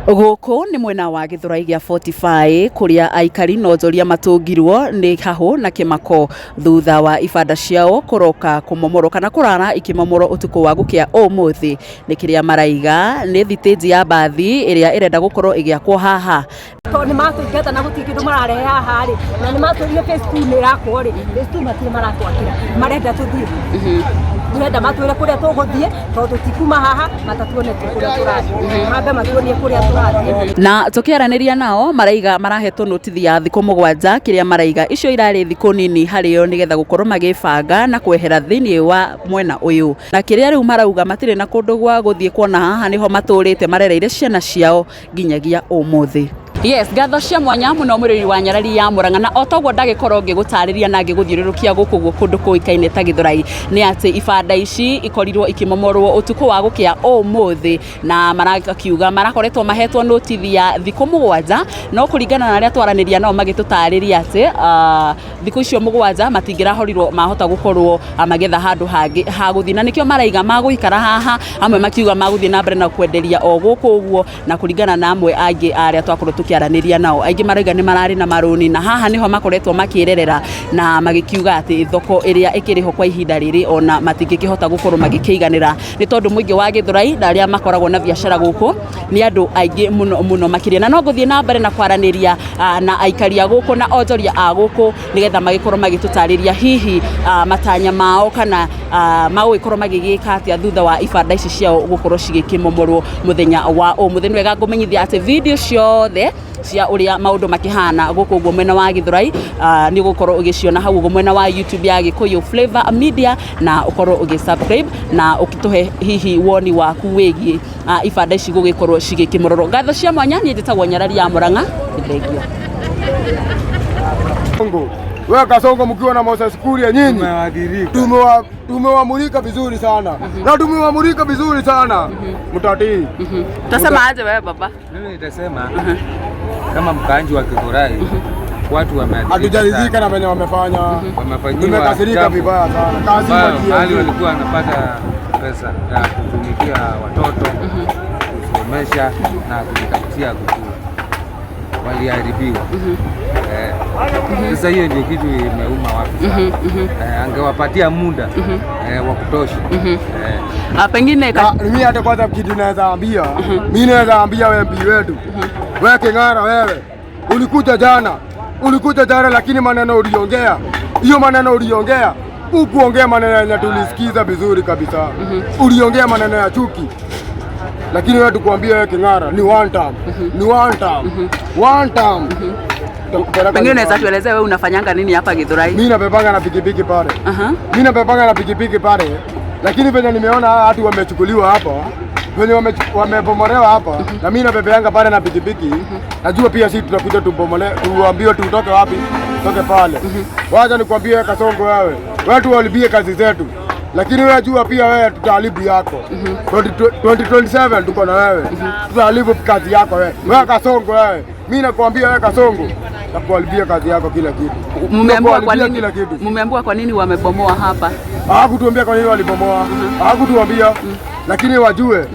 Guku ni mwena wa Githurai gia 45 kuria aikari nojoria matungirwo ni hahu na kimako thutha wa ibanda ciao kuroka kumomoroka na kurara ikimomoro utuku wa gukia umuthi ni kiria maraiga ni thitĩnji ya bathi iria irenda gukorwo igiakwo haha ni matungeta na gutikindu mararehe haha ri na ni maturie phase 2 ni rakwo ri phase 2 matire maratwakira marenda tuthie turenda matwire kuria tuguthie tondu tikuma haha matatuone kuria turathie mabe matuonie kuria turathie na tukiaraniria nao maraiga marahetwo notithi ya thikũ 7 kiria maraiga icio irari thikũ nini hario nigetha gukorwo magibanga na kwehera thiini wa mwena uyu na kiria riu marauga matire na kundu gwa guthie kuona haha niho maturite marereire ciana ciao nginyagia umuthi. Yes, gatho cia mwanya muno mwiriri wa Nyarari ya Murang'a na otogwo ndagikorwo ngigutariria na ngiguthiururukia guku kundu kuikaine ta Githurai ni ati ibanda ici ikorirwo ikimomorwo utuku wa gukia umuthi na marakiuga marakoretwo mahetwo notithi ya thikũ 7 no kuringana na aria twaraniria nao magitutariria ati thikũ icio 7 matingirahorirwo mahota gukorwo magetha handu hangi haguthi na nikio maraiga maguikara haha amwe makiuga maguthi na mbere na kwenderia o guku uguo na kuringana na amwe angi aria twakorwo tukiaraniria nao aingi maraiga ni marari na maruni na haha niho makoretwo makirerera na magikiuga ati thoko iria ikiriho kwa ihinda riri ona matingikihota gukorwo magikiiganira ni tondu muingi wa Githurai na aria makoragwo na biashara guku ni andu aingi muno makiria na no guthie na mbere na kwaraniria na aikaria guku na onjoria a guku nigetha magikorwo magitutariria hihi matanya mao kana maguikorwo magigika atia thutha wa ibanda ici ciao gukorwo cigikimomorwo muthenya wa umuthi ni wega ngumenyithia ati video ciothe cia uria maundu makihana guku guo mwena wa Githurai ni gukorwo ugiciona hau guo mwena wa YouTube ya Gikuyu Flavor Media na ukorwo ugisubscribe na ukituhe hihi woni waku wegi ibanda ici gugikorwo cigikimororo gatho cia mwanya ni nditagwo Nyarari ya Murang'a ndegio wewe Kasongo mkiwa na Moses Kuria nyinyi tumewamulika vizuri sana na tumewamulika vizuri sana mtatii. Utasema aje wewe baba? Mimi nitasema kama mkaanji wa Githurai watu hatujaridhika na wenye wamefanya, tumekasirika vibaya sana. Kazi hali walikuwa wanapata pesa ya kutumikia watoto kusomesha na kujitafutia kukula waliharibiwa. Sasa hiyo ndio kitu imeuma watu sana. Angewapatia muda wa kutosha. Pengine mimi hata kwanza kitu naweza ambia, mimi naweza ambia wewe MP wetu, wewe King'ara, wewe ulikuja jana lakini maneno uliongea, hiyo maneno uliongea ukuongea maneno ya tulisikiza vizuri kabisa. Uliongea maneno ya chuki. Lakini wewe tukwambia wewe King'ara ni one time. Pengine unaweza tuelezea wewe unafanyanga nini hapa Githurai? Mimi napepanga na pikipiki pale. Mimi napepanga na pikipiki pale. Lakini venye nimeona watu wamechukuliwa hapa, venye wamebomolewa hapa, na mimi napepeanga pale na pikipiki. Najua pia sisi tutakuja tubomole, tuambiwe tutoke wapi? Toke pale. Wacha nikwambie wewe Kasongo, wewe watu walibie kazi zetu. Lakini wewe jua pia wewe tutaharibu yako. 2027 tuko na wewe. Tutaharibu kazi yako wewe. Wewe Kasongo wewe. Mimi nakwambia wewe Kasongo, takuharibia kazi yako kila kitu. Mmeambiwa kwa nini wamebomoa hapa? Hawakutuambia kwa nini walibomoa. Hawakutuambia. Lakini wajue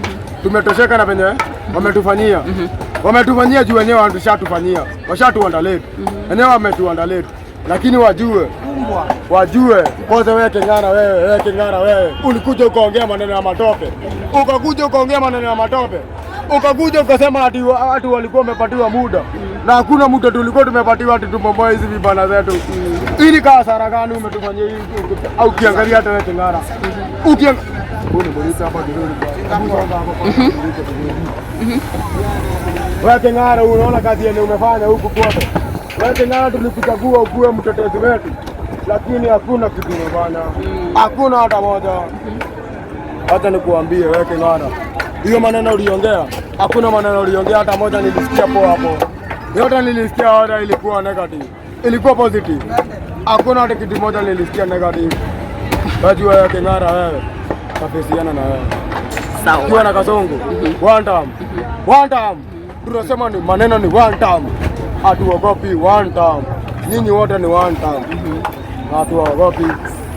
tumetosheka na venye wametufanyia. Wametufanyia juu wenyewe walishatufanyia. Washatuandalete. Wenyewe wametuandalete. Lakini wajue kwanza wewe King'ara, wewe ulikuja ukaongea maneno ya matope. Ukakuja ukasema ati watu walikuwa wamepatiwa muda. Na hakuna muda tulikuwa tumepatiwa ati tubomoe hizi vibanda zetu. Ili kaa hasara gani umetufanyia hivi? Au kiangalia hata wewe King'ara. Wewe King'ara, unaona kazi yenye umefanya huku kwote. Wewe King'ara, tulikuchagua ukuwe mtetezi wetu. Lakini hakuna kitu umefanya. Hakuna hata moja. Hata nikuambie wewe King'ara, hiyo maneno uliongea, hakuna maneno uliongea hata moja nilisikia poa hapo. Yote nilisikia yote ilikuwa negative. Ilikuwa positive. Hakuna hata kitu moja nilisikia negative. Bajua wewe King'ara, wewe tafesiana na wewe. Sawa. Kiwa na Kasongo, one time. Tunasema ni maneno ni one time. Hatuogopi one time. Nyinyi wote ni one time. Hatuogopi.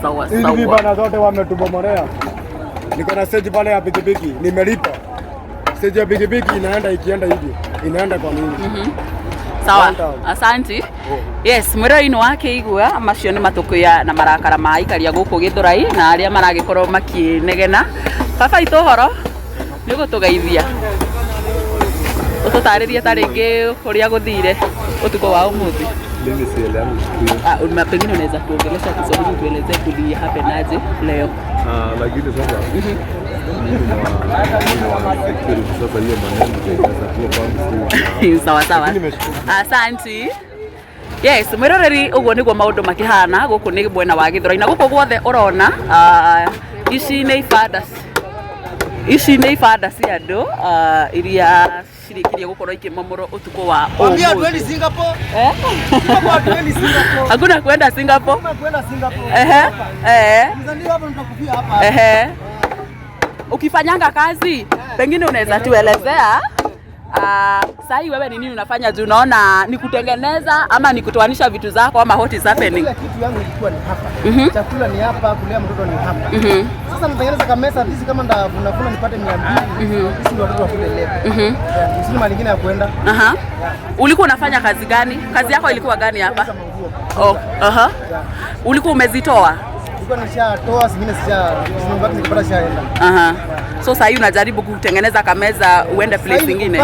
Sawa. Hizi vibanda zote wametubomolea. Niko na stage pale ya pikipiki, nimelipa stage ya pikipiki ikienda hivi. Inaenda kwa nini? Sawa. Asante. Yes, mwero-ini wake igua macio ni matukuya na marakara ma ikaria guku Githurai na aria maragikorwo makinegena. Baba itohoro ni gutugeithia. Ututaririe taringi kuria guthire utuko wa umuthi. Mimi sielewi. Pengine unaweza kuongelesha Kiswahili tuelezee kuli happen aje leo. Lakini sasa sasa hiyo maneno sawa sawa. Asante. Yes, mwiroreri uguo niguo maundu makihana guku ni mwena wa Githurai na guku guothe urona ici ni ibanda cia andu iria cirikirie gukorwo ikimomoro utuko wa Mwambie twende Singapore. Hakuna kwenda Singapore. Mzandio hapo nitakufia hapa. Ukifanyanga kazi pengine unaweza tuelezea sahi wewe ni nini unafanya juu unaona ni kutengeneza ama ni kutoanisha vitu zako ama what is happening? Kila kitu yangu ilikuwa ni hapa. Chakula ni hapa, kulea mtoto ni hapa. Sasa natengeneza kamesa hizi kama ndavuna nipate 200. Hizi ndio watoto wa shule leo. Sisi mali nyingine ya kwenda. Ulikuwa unafanya kazi gani? Kazi yako ilikuwa gani hapa? Ulikuwa umezitoa? Nilikuwa nishatoa, zingine zimebaki nikipata shaenda. So sasa hivi unajaribu kutengeneza kameza uende place nyingine.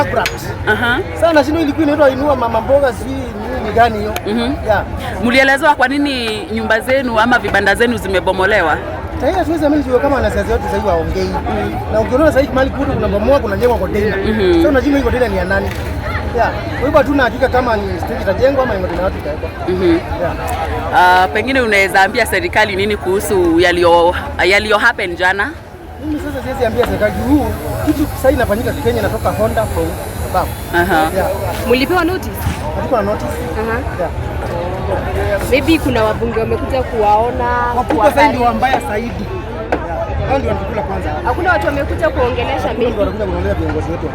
Sasa na shino ilikuwa inaitwa inua mama mboga si nini gani hiyo? Mlielezewa kwa nini nyumba zenu ama vibanda zenu zimebomolewa? Tayari siwezi amini sio kama wanasiasa wote sasa hivi waongei. Na ukiona sasa hivi mali kudu kuna bomoa kuna jengwa container. Sasa unajua hiyo container ni ya nani? Kwa hivyo hatuna hakika kama ni stage itajengwa ama ingoja watu itawekwa. Pengine unaweza ambia serikali nini kuhusu yalio happen jana? Mimi sasa siwezi ambia serikali huu kitu sasa inafanyika Kenya natoka Honda from above. Mlipewa notice? Hatuko na notice. Maybe kuna wabunge wamekuja kuwaona. Wapuka zaidi wa mbaya zaidi. Hao ndio wanakula kwanza. Hakuna watu wamekuja kuongelesha maybe. Wanakuja kuongelea viongozi wetu.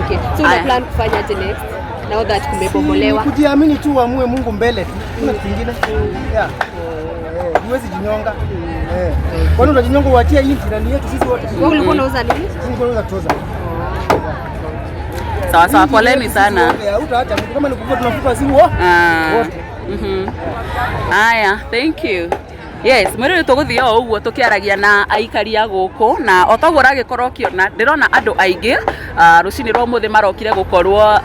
Okay. So una plan kufanya next now that kumebomolewa? Kujiamini tu uamue Mungu mbele tu. Kuna kitu kingine. Huwezi jinyonga. Kwani unajinyonga uachie hii ndani yetu sisi wote. Wewe ulikuwa unauza nini? Ulikuwa unauza trouser. Sawa sawa, poleni sana. Utaacha kama ni kuvuta tunafuta simu wote. Aya, thank you. Yes, mwere tuguthia uguo tukiaragia na aikari a guku na otogora gikorwo kiona ndirona andu aingi rucini rwa muthi marokire gukorwo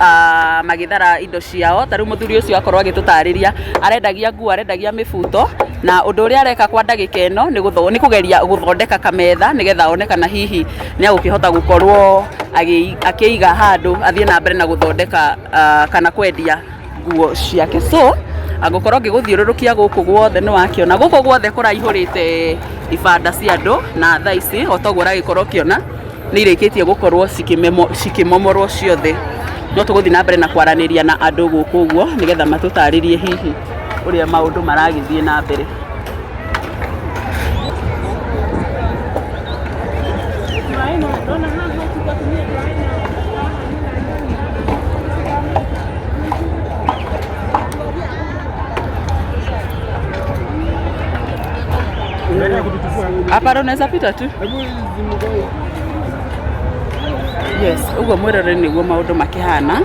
magithara indo ciao taru muthuri ucio akorwo agitutariria arendagia nguo arendagia mifuto na undu uria areka kwa ndagika ino ni kugeria guthondeka kametha nigetha onekana hihi ni agukihota gukorwo akiiga handu athie na mbere na guthondeka kana kwendia nguo ciake. So agukorwo ngiguthiururukia guku guothe ni wakiona guku guothe kuraihurite ibanda cia andu na thaa ici otogwo ragikorwo kiona ni irikitie gukorwo cikimomorwo ciothe no tuguthi na mbere na kwaraniria na andu guku guo nigetha matutaririe hihi uria maundu maragithie na mbere. Hapa unaweza pita tu. Yes, ugo mwirore niguo maundu makihana.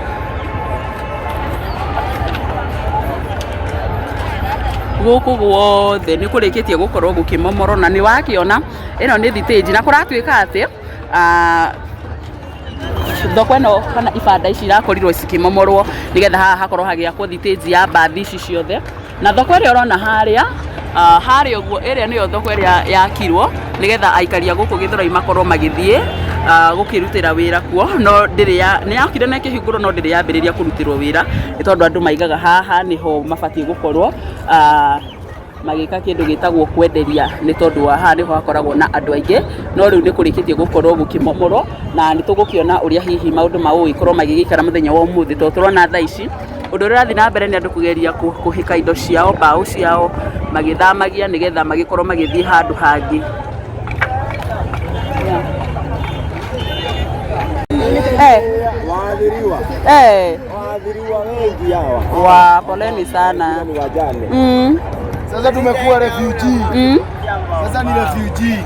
Guku guothe ni kurikitie gukorwo gukimomoro na ni wakiona ino ni thiteji na kuratuika ati thoko ino kana ibanda ici irakorirwo cikimomorwo nigetha haha hakorwo hagiakwo thiteji ya mbathi ici ciothe na thoko ĩrĩa ũrona harĩa ũguo ĩrĩa nĩyo thoko ĩrĩa yakirwo nigetha aikaria gũkũ Githurai makorwo magĩthiĩ gũkĩrutĩra wĩra kuo no nĩ yakire na ĩkĩhingũrwo no ndĩrĩ yambĩrĩria kũrutĩrwo wĩra nĩ tondũ andũ maigaga haha nĩho mabatiĩ gũkorwo magĩka kĩndũ gĩtagwo kwenderia nĩ tondũ haha nĩho hakoragwo na andũ aingĩ no rĩu nĩ kũrĩkĩtie gũkorwo gũkĩmomorwo na nĩ tũgũkĩona ũrĩa hihi maũndũ ma gũgĩkorwo magĩgĩikara mũthenya wa ũmũthĩ tondũ tũrona thaa ici ũndũ ũrĩa ũrathiĩ na mbere nĩ andũ kũgeria kũhĩka indo ciao mbaũ ciao magĩthamagia nĩgetha magĩkorwo magĩthiĩ handũ hangĩ. Waathiriwa wengi hawa. Poleni sana. Sasa tumekuwa refugee. Sasa ni refugee.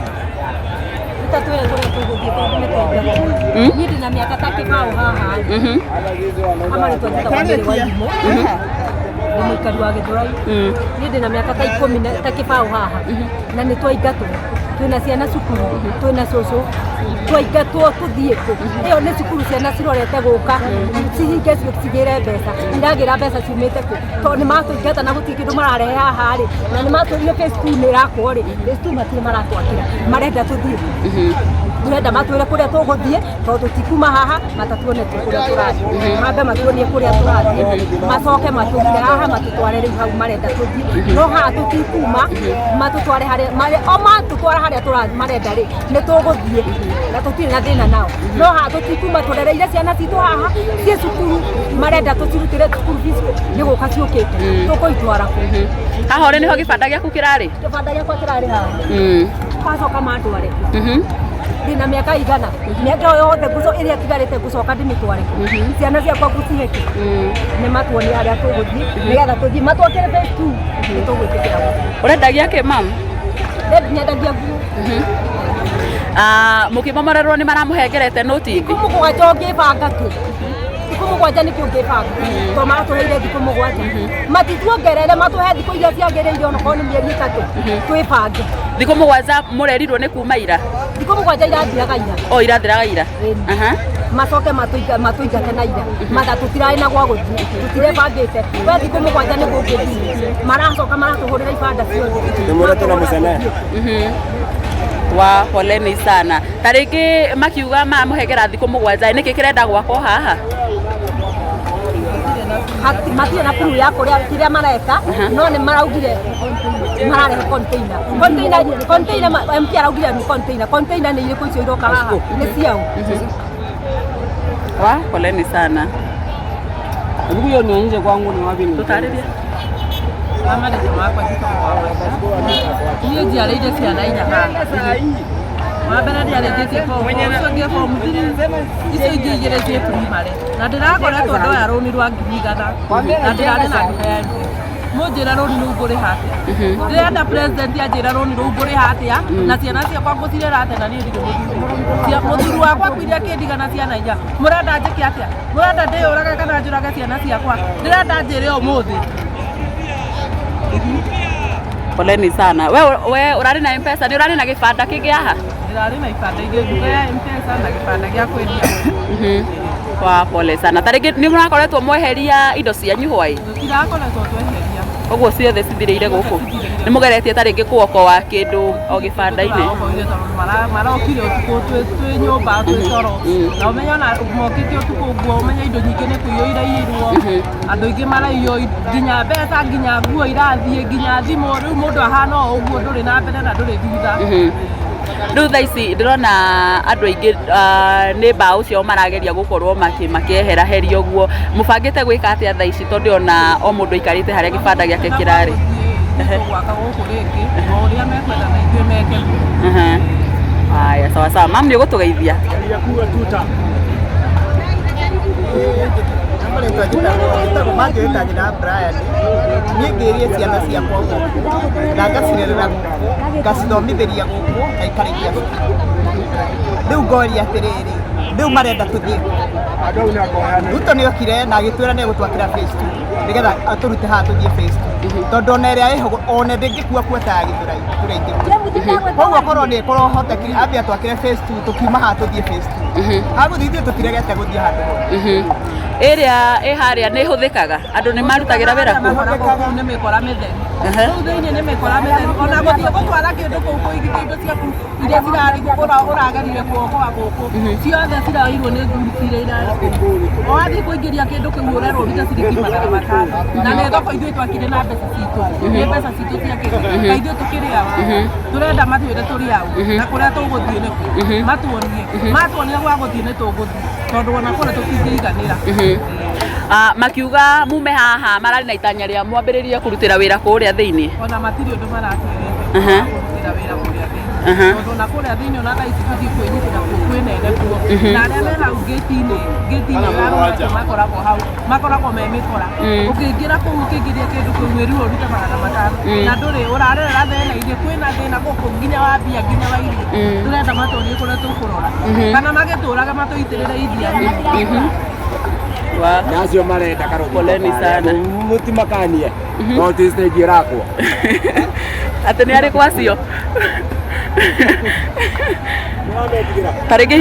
tatwire kuria tuguthie tondu ni twendaga ni ndina miaka ta kibao haha ama ni twendeta kwa mbere wa imo ni muikari wa Githurai ni ndina miaka ta 10 ta kibao haha na ni twaingatwo twina ciana cukuru twina cucu twaingatwo tuthie ku iyo ni cukuru ciana cirorete guka cihinge cigire mbeca ndagira mbeca ciumite ku to ni matũingata na guti kindu mararehe haha ri na ni matũrio Facebook ni rakwo ri Facebook matire maratwakira marenda tuthie turenda matwire kuria tuguthie to tutikuma haha matatuone kuria turathie mabe matuonie kuria turathie macoke matugire haha matutware riu hau marenda tuthie no haha tutikuma matutware haria matutware haria turathie marenda ri ni tuguthie na tutire na thina nao no haha tutikuma turereire ciana citu haha cie cukuru marenda tucirutire cukuru fees ni guka ciukite tukuitwara ku haha ri niho gibanda giaku kirari gibanda giakwa kirari haha pacoka mandware ndina miaka igana miaka yothe guco iria tigarite gucoka ndimitware ciana ciakwa guciheki ni matuonie haria tuguthie nigetha tuthie matwakire phase 2 ni tugwitikira urendagia ke mam nyendagia nguo mukimomorerwo ni maramuhengerete noti ingi kumugwanja ngibanga tu kumugwanja nikio ngibanga to maratuheire thiku mugwanja matituongerere matuhe thiku iria ciagiriire ono korwo ni mieri 3 twibange thiku mugwanja murerirwo ni kuma ira thiku mugwanja irathiraga ira o irathiraga ira macoke matuingate na ira mathatu tiraĩ na gwa gũthiĩ tutirebangĩte we thiku mugwanja nĩ gũngĩthiĩ maracoka maratuhũrĩra ibanda ciothe wa poleni sana tarĩngĩ makiuga mamuhengera thiku mugwanja nĩkĩ kĩrenda gwakwo haha matirĩ na proof ya kĩrĩa mareka no nĩ maraugire mararehe container MP araugire ni container nĩ irĩkũ icio iroka haha nĩ ciao wa poleni sana ndugu hiyo ni nje kwangu ni wapi tutarĩria mama ndio makwa hiyo jiareje ciana ina haha wabera ndiarejetie kwa mwenye kwa mudiri icio ingĩ igĩrĩ cie primary na ndĩrakoretwo ndoya rũni rwa ngirigana na ndĩrarĩ na ndũheni munjĩra rũni rũu ngũrĩ hatia ndĩrenda president anjĩra rũni rũu ngũrĩ hatia na ciana ciakwa ngũcirera atĩa na niĩ ndirĩ mũthuri wakwa kuiria kĩndigana ciana inya mũrenda njĩke atĩa mũrenda ndĩyũrage kana njũrage ciana ciakwa ndĩrenda njĩre ũmũthĩ poleni sana we urari na M-Pesa ni urari na gibanda kingi haha ndirari na ibanda ingĩ nduga ya M-Pesa na gibanda gĩa kwendia kwa pole sana tarĩngĩ nĩ mũrakoretwo mweheria indo cianyu hwai tũtirakoretwo tweheria ũguo ciothe cithirĩire gũkũ nĩ mũgeretie tarĩngĩ kuoko wa kĩndũ o gĩbanda-inĩ marokire ũtukũ twĩ nyũmba twĩ toro na ũmenya ona mokĩte ũtukũ ũguo ũmenya indo nyingĩ nĩ kũiywo iraiyĩrwo andũ aingĩ maraiywo nginya mbeca nginya nguo irathiĩ nginya thimũ rĩu mũndũ ahana o ũguo ndũrĩ na mbere na ndũrĩ thutha rĩu thaa ici ndĩrona andũ aingĩ nĩ mbaũ ciao marageria gũkorwo makĩeheraheria ũguo mũbangĩte gwĩka atĩa thaa ici tondũ ona o mũndũ aikarĩte harĩa gĩbanda gĩake kĩrarĩ gwaka gũkũ rĩngĩ o ũrĩa mekwenda na ithuĩ meke haya sawa sawa mam nĩ ũgũtũgeithia mangĩwĩta nyina Brian niĩ ngĩrie ciana ciakwa na ngacirerera ngacithomithĩria gũkũ ngaikarĩkia rĩu ngoria atĩrĩrĩ rĩu marenda tũthiĩ Ruto nĩ okire na agĩtwĩra nĩ egũtwakĩra phase 2 nĩgetha atũrute haha tũthiĩ phase 2 tondũ ona ĩrĩa ĩho ona ndĩngĩkua kuota ya Gĩthũrai tũrĩingĩ koguo korwo nĩ kũrohotekire ambia twakĩre phase 2 tũkiuma haha tũthiĩ phase 2 hagũthiĩ ithuĩ tũtiregete gũthiĩ handũ hothe ĩrĩa ĩ harĩa nĩ ĩhũthĩkaga andũ nĩ marutagĩra wĩra kũu nĩ mĩkora mĩtheru rĩu thĩinĩ nĩ mĩkora mĩtheru ona gũthiĩ gũtwara kĩndũ kũu kũigithia indo ciaku iria cirarĩ ũragerire kuokoa gũkũ ciothe cirairwo nĩ nguruki iria irarĩ kũu o wathiĩ kũingĩria kĩndũ kĩu ũrerwo rita ciringi 500 na nĩ thoko ithuĩ twakire na mbeca citũ nĩ mbeca citũ ciakĩte na ithuĩ tũkĩrĩ ao tũrenda matwĩre tũrĩ ao na kũrĩa tũgũthiĩ nĩkũ matuonie gwa gũthiĩ nĩ tũgũthiĩ tondũ ona kũrĩa tũtingĩiganĩra makiuga mume haha mararĩ na itanya rĩa mwambĩrĩrie kũrutĩra wĩra kũrĩa thĩinĩ ona matirĩ ũndũ maratwĩrĩte kũrutĩra wĩra kũrĩa thĩinĩ tondũ na kũrĩa thĩinĩ ona thaa ici gũthiĩ kwĩnyitĩra kuo kwĩnene kuo na arĩa me hau ngĩti-inĩ ya makoragwo hau makoragwo me mĩkora ũkĩingĩra kũu ũkĩingĩria kĩndũ kĩu wĩruo ũrute 500 na ndũrĩ ũrarerera thĩna-inĩ kwĩna thĩna gũkũ nginya wa mbia nginya wa irio tũrenda matũrie kũrĩa tũkũrora kana magĩtũraga matũitĩrĩre iria nacio marenda poleni sana mutimakanie no ti stage yakwa atĩ nĩ arĩ kwacio tarĩngĩ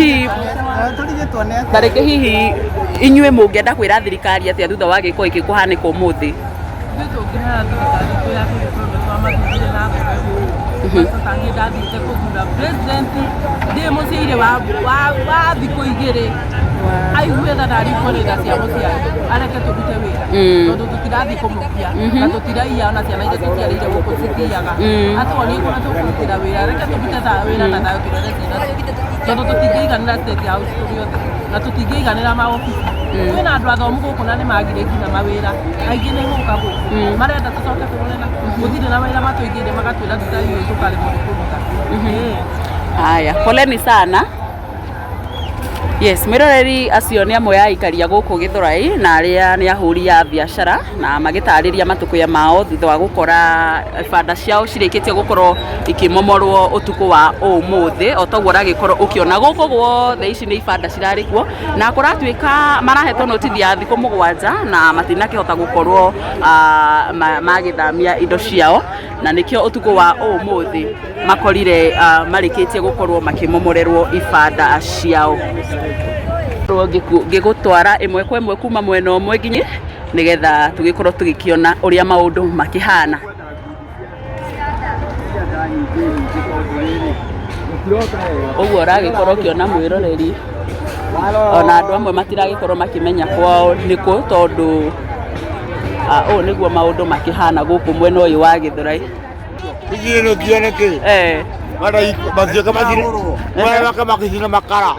hihi inyuĩ mũngĩenda kwĩra thirikari atĩa thutha wa gĩko iki kũhanĩka ũmũthĩ tũngĩhera thirikari kwĩra tondũ twamathurire na tũtangĩ ndathiĩte kũthura president ndĩ mũciĩ-inĩ wa thikũ igĩrĩ aigue tha ndarikũrĩra cia mũciari areke tũrute wĩra tondũ tũtirathiĩ kũmũkia na tũtiraiya ona ciana iria citiarĩire gũkũ cithiaga atwonie kũrĩa tũkũrutĩra wĩra reke tũrute wĩra na thayũ tũrore ciana tondũ tũtingĩiganĩra state house tũrĩ othe na tũtingĩiganĩra maobici kwĩna andũ athomu gũkũ na nĩ magire nginya mawĩra aingĩ nĩ gũka gũkũ marenda tũcoke tũrore na gũtirĩ na wĩra matũingĩire magatwĩra tutaiwe tũkaremwo nĩ kũruta. Haya, poleni sana. Yes, mwiroreri acio nĩ amwe ya ikaria gũkũ Gĩthũrai na arĩa nĩ ahũri a biacara na magĩtarĩria matũkũya mao thutha wa gũkora ibanda ciao cirĩkĩtie gũkorwo ikĩmomorwo ũtukũ wa ũmũthĩ o taguo ũragĩkorwo ũkĩona gũkũ guothe ici nĩ ibanda cirarĩ kuo na kũratuĩka marahetwo notithi ya thikũ 7 na matinakĩhota gũkorwo magĩthamia indo ciao na nĩkĩo ũtukũ wa ũmũthĩ makorire marĩkĩtie gũkorwo makĩmomorerwo ibanda ciao ngĩgũtwara ĩmwe kwa ĩmwe kuma mwena ũmwe nginya nĩgetha tũgĩkorwo tũgĩkĩona ũrĩa maũndũ makĩhana. Ũguo ũragĩkorwo ũkĩona mwĩroreri ona andũ amwe matiragĩkorwo makĩmenya kwao nĩkũ tondũ ũũ nĩguo maũndũ makĩhana gũkũ mwena ũyũ wa Gĩthũrai. Igino kioneke mara bazio kama zile mara kama kishina makara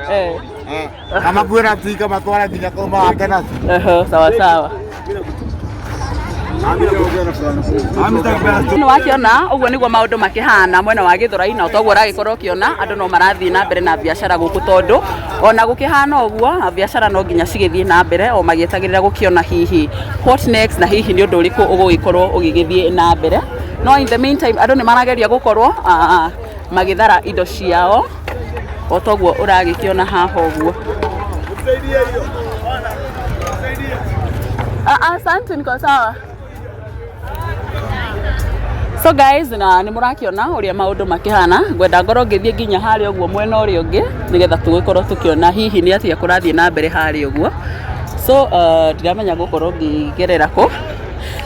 kama kwenda tika matwara nginya koma tena sawa sawa nĩ wakiona ũguo nĩguo maũndũ makĩhana mwena wa Gĩthũrai na ũtoguo ũragĩkorwo ũkĩona andũ no marathiĩ na mbere na biacara gũkũ tondũ ona gũkĩhana ũguo biacara no nginya cigĩthiĩ na mbere o magĩetagĩrĩra gũkĩona hihi what next na hihi nĩ ũndũ ũrĩkũ ũgũgĩkorwo ũgĩgĩthiĩ na mbere no in the meantime andũ nĩ marageria gũkorwo magĩthara indo ciao o toguo ũragĩkĩona haha ũguo. Asante, niko sawa. So guys, na nĩ mũrakĩona ũrĩa maũndũ makĩhana ngwenda ngorwo ngĩthiĩ nginya harĩa ũguo mwena ũrĩa ũngĩ nĩgetha tũgĩkorwo tũkĩona hihi nĩ atĩa kũrathiĩ na mbere harĩa ũguo. So ndiramenya gũkorwo ngĩgerera kũ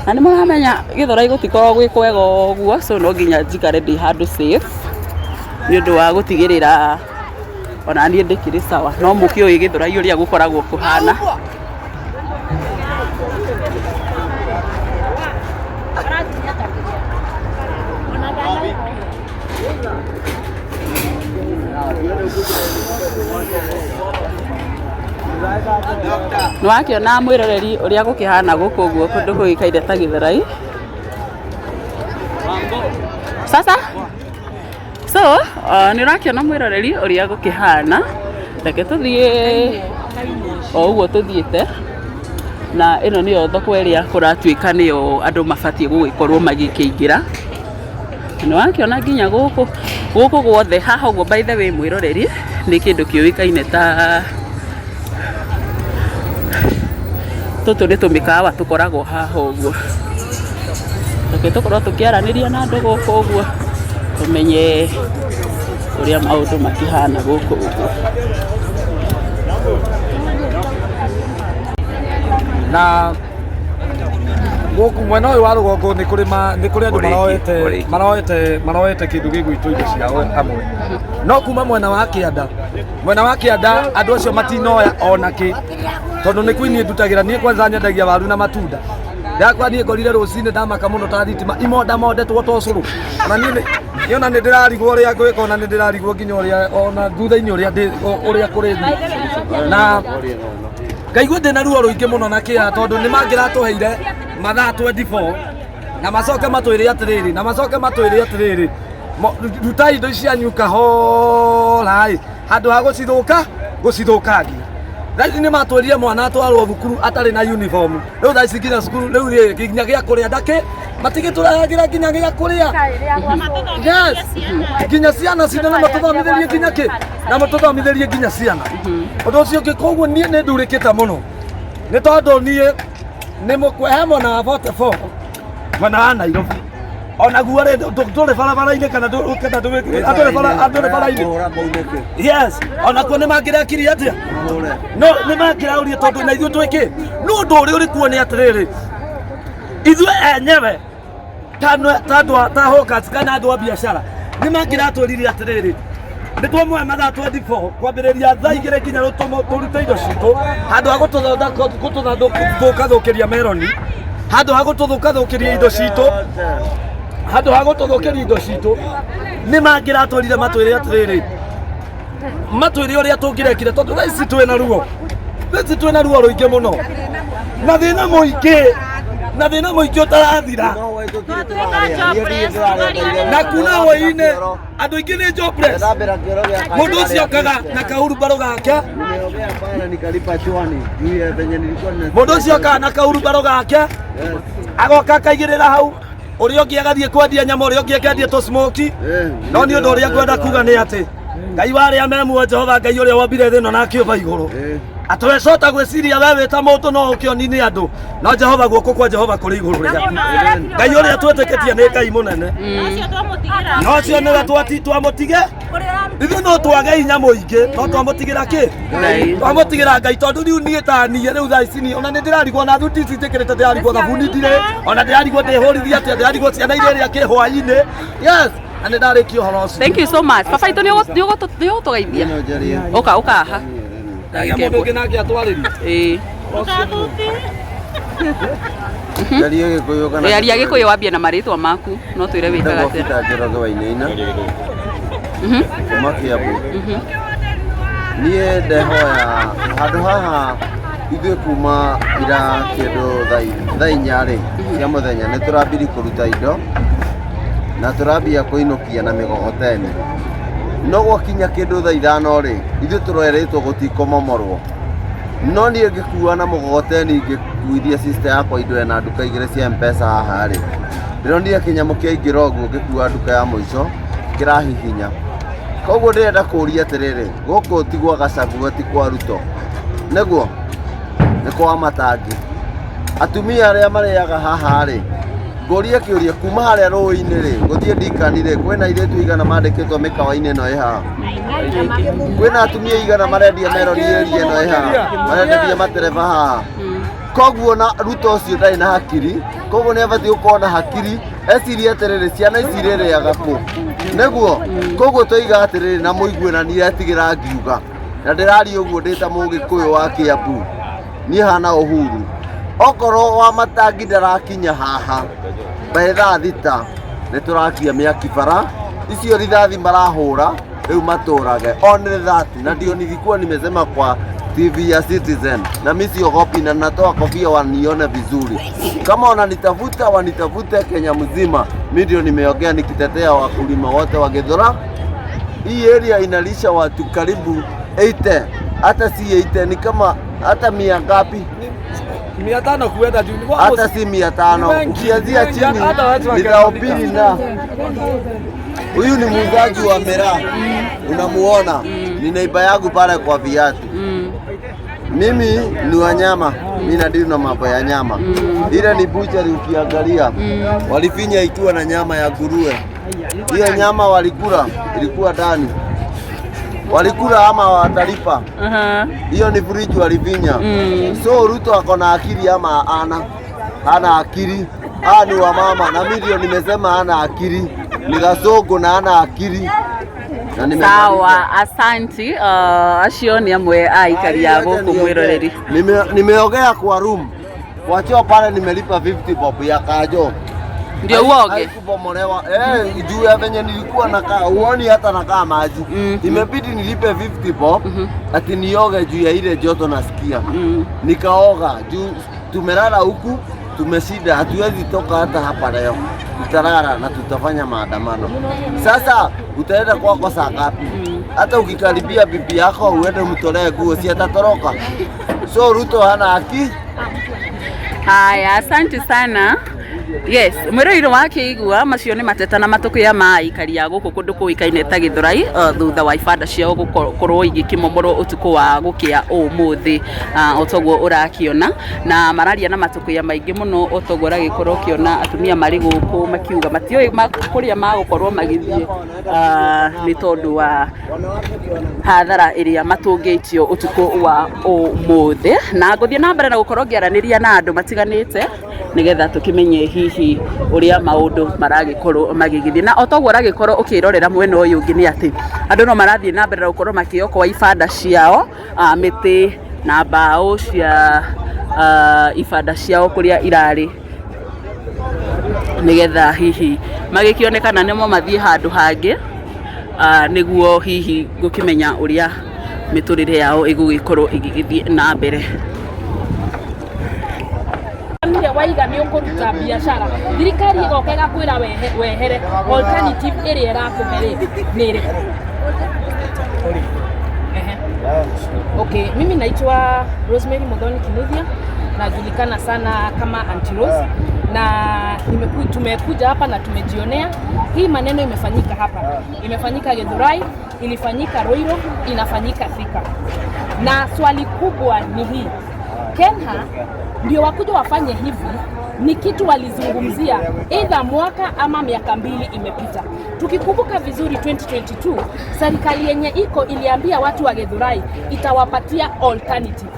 na nĩ mũramenya Gĩthũrai gũtikorwo gwĩ kwega ũguo so no nginya njikare ndĩ handũ safe nĩ ũndũ wa gũtigĩrĩra ona niĩ ndĩkĩrĩ sawa no mũkĩũĩ Gĩthũrai ũrĩa gũkoragwo kũhana. Nĩ wakĩona mwĩroreri ũrĩa gũkĩhana gũkũ ũguo kũndũ gũgĩkaire ta Gĩthũrai. Sasa so nĩ ũrakĩona mwĩroreri ũrĩa gũkĩhana reke tũthiĩ o ũguo tũthiĩte na ĩno nĩyo thoko ĩrĩa kũratuĩka nĩyo andũ mabatiĩ gũgĩkorwo magĩkĩingĩra. Nĩ wakĩona nginya gũkũ guothe haha ũguo by the way mwĩroreri nĩ kĩndũ kĩũĩkaine ta tũtũ nĩ tũmĩkawa tũkoragwo haha ũguo reke tũkorwo tũkĩaranĩria na andũ gũkũ ũguo tũmenye ũrĩa maũndũ makĩhana gũkũ ũguo. Na gũkũ mwena ũyũ wa rũgongo nĩ kũrĩ andũ maroete kĩndũ gĩgwĩtwo indo ciao hamwe no kuma mwena wa Kĩanda andũ acio matinoya ona kĩ tondũ nĩ kwĩ niĩ ndutagĩra niĩ kwanza nyendagia waru na matunda ndakwa niĩ ngorire rũcinĩ ndamaka mũno ta thitima imondetwo ta ũcũrũ ona niĩ ona nĩ ndĩrarigwo ũrĩa ngwĩka ona nĩ ndĩrarigwo nginya ũrĩa ona thutha-inĩ ũrĩa kũrĩthiĩ na ngaigua ndĩna ruo rũingĩ mũno na Kĩaya tondũ nĩ mangĩratũheire mathaa 24 na macoke matwĩre atĩrĩrĩ rutai indo cianyu kahora handu ha gucithukangia. Thaici nĩ matwĩrire mwana atwarwo thukuru atarĩ na uniform. Rĩu thaici nginya cukuru rĩu nginya gĩa kũrĩa ndake matigĩtũrehagĩra nginya gĩa kũrĩa. Yes, nginya ciana citũ na matũthomithĩrie nginya kĩ na matũthomithĩrie nginya ciana. Ũndũ ũcio ũngĩ koguo niĩ nĩ ndurĩkĩte mũno nĩ tondũ niĩ nĩ mũkwehe mwena wa 44 mwena wa Nairobi. Onaguo rĩ tũrĩ barabara-inĩ kana atũrĩ bara-inĩ. Yes, onakuo nĩ mangĩrekirie atĩa? No nĩ mangĩraurie tondũ na ithuĩ twĩkĩ no ũndũ ũrĩa ũrĩ kuo nĩ atĩrĩrĩ, ithuĩ enyewe ta hawkers kana andũ a biacara nĩ mangĩratwĩrire atĩrĩrĩ, nĩ twamuoya mathaa 24 kwambĩrĩria thaa igĩrĩ nginya tũrute indo citũ handũ ha gũtũthũkĩria meroni, handũ ha gũtũthũkĩria indo citũ, handũ ha gũtũthũkĩria indo citũ. Nĩ mangĩratwĩrire matwĩre atĩrĩrĩ, matwĩre ũrĩa tũngĩrekire tondũ thaa ici twĩna ruo, thaa twĩna ruo rũingĩ mũno na thĩna mũingĩ ũtarathira na kuna hwaĩ-inĩ andũ aingĩ nĩ jobless. Mũndũ ũcio okaga na kaurubaro gake, mũndũ ũcio okaga na kaurubaro gake agoka akaigĩrĩra hau, ũrĩa ũngĩ agathiĩ kwendia nyama, ũrĩa ũngĩ akendia tũsmoki. No nĩ ũndũ ũrĩa ngwenda kuga nĩ atĩ Ngai warĩa memuo Jehova, Ngai ũrĩa wombire thĩ ĩno na akĩũmba igũrũ, atwecota gwĩciria we wĩta mũndũ no ũkĩoni-inĩ andũ, no Jehova guoko kwa Jehova kũrĩ igũrũ rĩrĩa Ngai ũrĩa twĩtĩkĩtie nĩ Ngai mũnene. No cio nĩwe twamũtige, ithuĩ no twage hinya mũingĩ, no twamũtigĩra kĩ? Twamũtigĩra Ngai, tondũ rĩu niĩ ta niĩ rĩu thaa ici ona nĩ ndĩrarigwo na thuti ici njĩkĩrĩte, ndĩrarigwo thabuni ndirĩ, ona ndĩrarigwo ndĩhũrithia atĩa, ndĩrarigwo ciana irĩrĩa kĩ hwaĩ-inĩ. Yes, na nĩ ndarĩkia ũhoro ũcio. Thank you so much. Baba itũ nĩ ũgũtũgeithia. Ũka haha. Mũndũ ũngĩ nake atwarĩrie. Aria Gĩkũyũ wambie na marĩtwa maku, no twĩre wĩtaga atĩa. Njoroge Wainaina kuma Kiambu. Niĩ ndehoya handũ haha ithuĩ kuma ira kĩndũ thaa inya rĩ cia mũthenya nĩ tũrambiri kũruta indo na tũrambia kũinũkia na mĩgogoteni. No gwakinya kĩndũ thaa ithano rĩ ithuĩ tũrerĩtwo gũtikũmomorwo. No niĩ ngĩkua na mũgogoteni ngĩkuithia sister yakwa indo ena nduka igĩrĩ cia M-Pesa haha rĩ, ndĩronire kĩnyamũ kĩaingĩra ũguo ngĩkua nduka ya mũico kĩrahihinya. Koguo ndĩrenda kũũria atĩrĩrĩ, gũkũ ti gwa Gachagua, ti kwa Ruto, nĩguo nĩ kwa Matangi. Atumia arĩa marĩaga haha rĩ, ngũria kĩũria kuma harĩa rũĩ-inĩ rĩ gũthiĩ Ndikani rĩ, kwĩna airĩtu igana mandĩkĩtwo mĩkawa-inĩ ĩno ĩ haha, kwĩna atumia igana marendia meroni ĩrĩa ĩno ĩ haha, marenderia matereba haha. Koguo na Ruto ũcio ndarĩ na hakiri, koguo nĩ abatiĩ gũkorwo na hakiri, ecirie atĩrĩrĩ ciana ici irĩrĩaga kũ, nĩguo koguo tũiga atĩrĩrĩ na mũigue na nĩretigĩra ngiuga, na ndĩraria ũguo ndĩ ta Mũgĩkũyũ wa Kiambu, niĩ hana Uhuru. Okorwo wa Matangi ndarakinya haha mbere thaa thita nĩ tũrakia mĩaki bara icio rithathi marahũra rĩu matũrage on that. Na ndio nilikuwa nimesema kwa TV ya Citizen na mimi siogopi na natoa kofia wanione vizuri. Kama wananitafuta wanitafute Kenya mzima. Mimi ndio nimeongea nikitetea wakulima wote wa Githura. Hii area inalisha watu karibu 80, hata si 80 ni kama hata 100 ngapi? 500 kuenda juu. Hata si 500 ukianzia chini nitaopini. Na huyu ni muuzaji wa miraa, unamuona ni neiba yangu pale kwa viatu. Mimi ni wanyama, mimi nadili na mambo ya nyama. Ile ni butchery ukiangalia walifinya ikiwa na nyama ya nguruwe. Hiyo nyama walikula ilikuwa ndani, walikula ama watalipa. Hiyo ni fridge walifinya. So Ruto ako na akili ama hana akili? Ni wa mama, na mimi ndio nimesema hana akili. Ni Gacogo na hana akili. Sawa, asanti. Acio ni amwe aikari a gũkũ Mwĩroreri. Nimeogea kwa room. Kwa choo pale nimelipa 50 bob ya kajo. Ndio uoge? Haikubomolewa. Juu ya venye nilikuwa nakaa, uoni hata nakaa maji. Imebidi nilipe 50 bob ati nioge juu ya ile joto nasikia. Nikaoga juu tumelala huku, tumeshinda, hatuwezi toka hata hapa leo. tutalala na tutafanya maandamano. Sasa utaenda kwako saa ngapi? Hata ukikaribia bibi yako uende mtolee nguo, si atatoroka? So Ruto hana haki. Haya, asante sana. Yes, mwiriro wake igua macio ni mateta na matukuya maikaria guku kundu kuikaine ta Githurai thutha wa ibanda ciao gukorwo igikimomoro utuku wa gukia umuthi otoguo urakiona na mararia na matukuya maingi muno otoguo ragikorwo kiona atumia mari guku makiuga matioi kuria magukorwo magithie ni tondu wa hathara iria matungitio utuku wa umuthi na nguthie na mbere na gukorwo ngiaraniria na andu matiganite nigetha tukimenye hihi uria maundu maragikorwo magigithie na otoguo ragikorwo ukirorera mwena uyu ungi ni ati andu no marathie na mbere gukorwo makiokwa ibanda ciao miti na mbao cia ibanda ciao kuria irari nigetha hihi magikionekana nimo mathie handu hangi niguo hihi gukimenya uria miturire yao igugikorwo igigithie na mbere. Waiga ni ukuruta biashara thirikari igoka igakwira wehere alternative area irakuhere nire. Okay, mimi naitwa Rosemary Muthoni Kinuthia, najulikana sana kama Auntie Rose, na tumekuja hapa na tumejionea hii maneno imefanyika hapa. Imefanyika Githurai, ilifanyika Ruiru, inafanyika Thika. Na swali kubwa ni hii, Kenha ndio wakuja wafanye hivi, ni kitu walizungumzia either mwaka ama miaka 2 imepita. Tukikumbuka vizuri 2022 serikali yenye iko iliambia watu wa Githurai itawapatia alternative.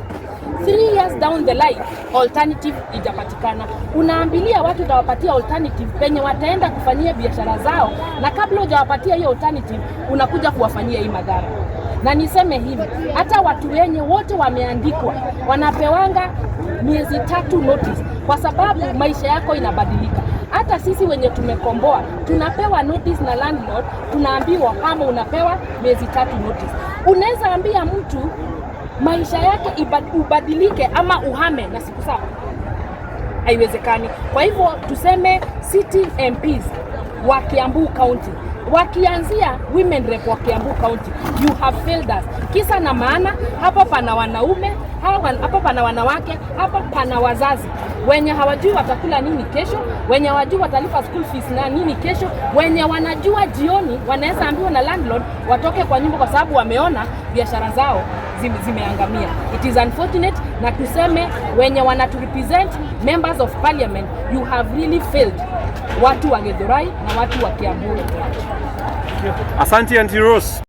3 years down the line alternative ijapatikana. Unaambilia watu utawapatia alternative penye wataenda kufanyia biashara zao, na kabla hujawapatia hiyo alternative unakuja kuwafanyia hii madhara. Na niseme hivi, hata watu wenye wote wameandikwa wanapewanga miezi 3 notice kwa sababu maisha yako inabadilika. Hata sisi wenye tumekomboa tunapewa notice na landlord, tunaambiwa kama unapewa miezi 3 notice. Unaweza ambia mtu maisha yake ubadilike ama uhame na siku 7? Haiwezekani. Kwa hivyo tuseme city MPs wa Kiambu County wakianzia women rep wa Kiambu County, you have failed us. Kisa na maana hapa pana wanaume, hapa pana wanawake, hapa pana wazazi wenye hawajui watakula nini kesho, wenye hawajui watalipa school fees na nini kesho, wenye wanajua jioni wanaweza ambiwa na landlord watoke kwa nyumba kwa sababu wameona biashara zao zimeangamia. It is unfortunate, na tuseme wenye wanaturepresent members of parliament, you have really failed watu wa Githurai na watu wa Kiambu. Asante Auntie Rose.